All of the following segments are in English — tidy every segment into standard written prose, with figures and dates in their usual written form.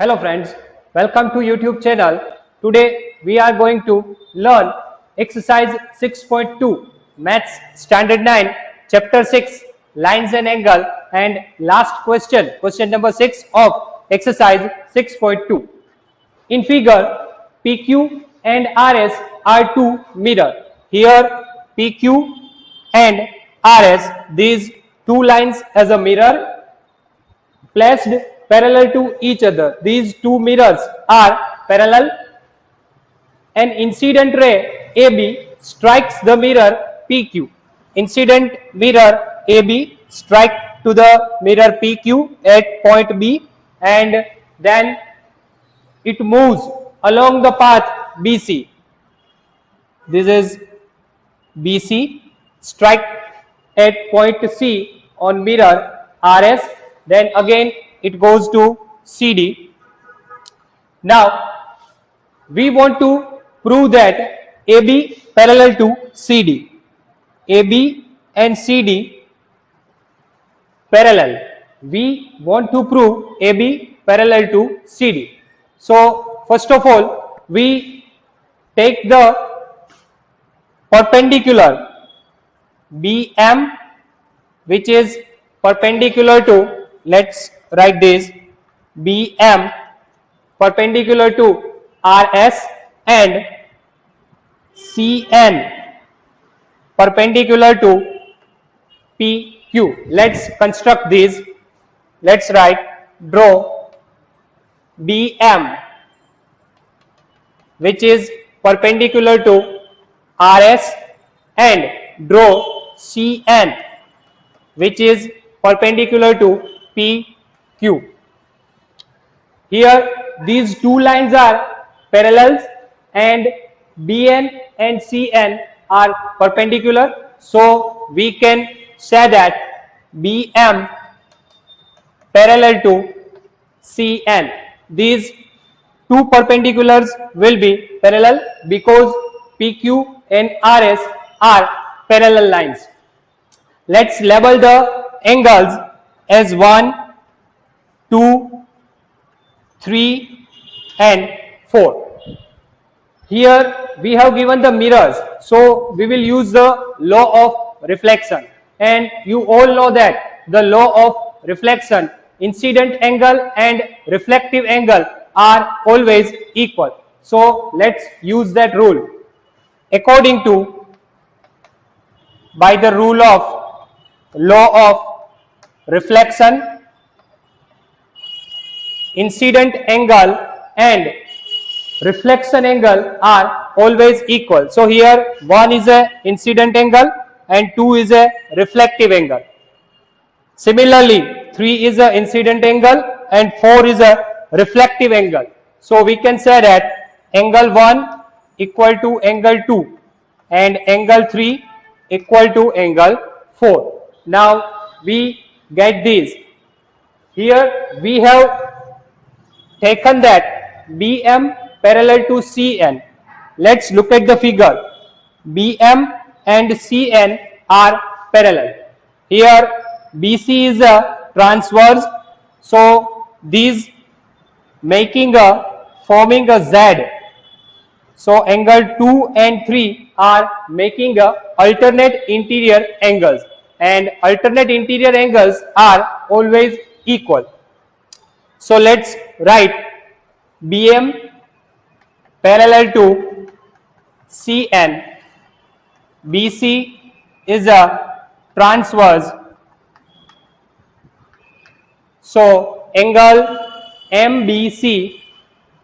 Hello friends, welcome to YouTube channel. Today we are going to learn exercise 6.2 Maths Standard 9 Chapter 6 Lines and Angle and last question number 6 of exercise 6.2. In figure, PQ and RS are two mirrors. Here PQ and RS, these two lines as a mirror placed parallel to each other. These two mirrors are parallel. An incident ray AB strikes the mirror PQ. Incident mirror AB strike to the mirror PQ at point B, and then it moves along the path BC. This is BC, strike at point C on mirror RS, then again it goes to CD. Now we want to prove that AB parallel to CD. AB and CD parallel. We want to prove AB parallel to CD. So first of all, we take the perpendicular BM, which is perpendicular to, let's write this, BM perpendicular to RS, and CN perpendicular to PQ. Let's construct these. Let's write, draw BM, which is perpendicular to RS, and draw CN, which is perpendicular to PQ. Here these two lines are parallels and BN and CN are perpendicular, so we can say that BM parallel to CN. These two perpendiculars will be parallel because PQ and RS are parallel lines. Let's label the angles as 1, 2, 3 and 4. Here we have given the mirrors, so we will use the law of reflection, and you all know that the law of reflection, incident angle and reflective angle are always equal. So let's use that rule. According to, by the rule of law of reflection, incident angle and reflection angle are always equal. So here 1 is a incident angle and 2 is a reflective angle. Similarly 3 is a incident angle and 4 is a reflective angle. So we can say that angle 1 equal to angle 2 and angle 3 equal to angle 4. Now we get this. Here we have taken that BM parallel to CN. Let's look at the figure. BM and CN are parallel. Here BC is a transverse, so these forming a Z. So angle 2 and 3 are making a alternate interior angles, and alternate interior angles are always equal. So let's write BM parallel to CN. BC is a transverse, so angle MBC,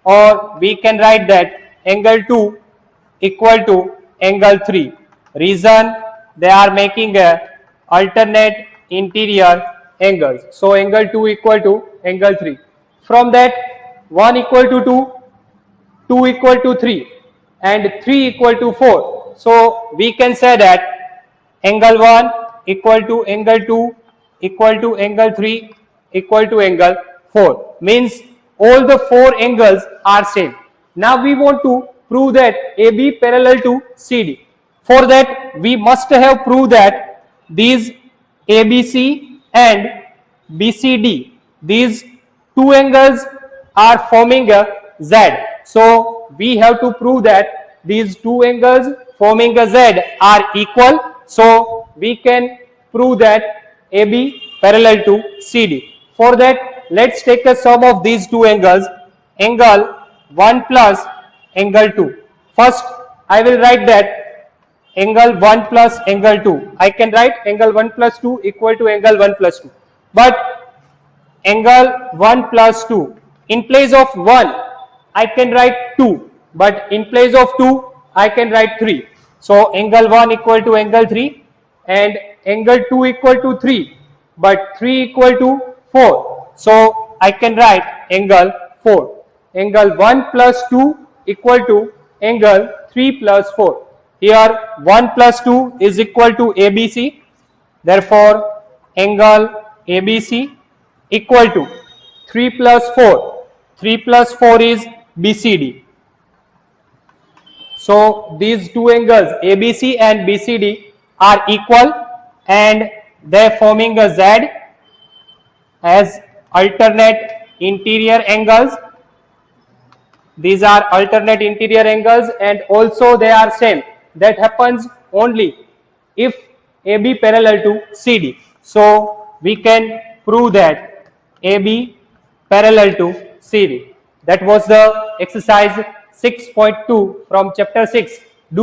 or we can write that angle 2 equal to angle 3. Reason, they are making a alternate interior angles. So angle 2 equal to angle 3. From that 1 equal to 2, 2 equal to 3 and 3 equal to 4. So we can say that angle 1 equal to angle 2 equal to angle 3 equal to angle 4. Means all the four angles are same. Now we want to prove that AB parallel to CD. For that we must have proved that these ABC and BCD, these two angles are forming a Z. So we have to prove that these two angles forming a Z are equal. So we can prove that AB parallel to CD. For that, let's take a sum of these two angles, angle 1 plus angle 2. First, I will write that angle 1 plus angle 2. I can write angle 1 plus 2 equal to angle 1 plus 2. But angle 1 plus 2, in place of 1, I can write 2. But in place of 2, I can write 3. So angle 1 equal to angle 3 and angle 2 equal to 3. But 3 equal to 4. So I can write angle 4. Angle 1 plus 2 equal to angle 3 plus 4. Here 1 plus 2 is equal to ABC. Therefore, angle ABC equal to 3 plus 4. 3 plus 4 is BCD. So these two angles ABC and BCD are equal and they are forming a Z as alternate interior angles. These are alternate interior angles and also they are same. That happens only if AB parallel to CD. So we can prove that AB parallel to CD. That was the exercise 6.2 from chapter 6.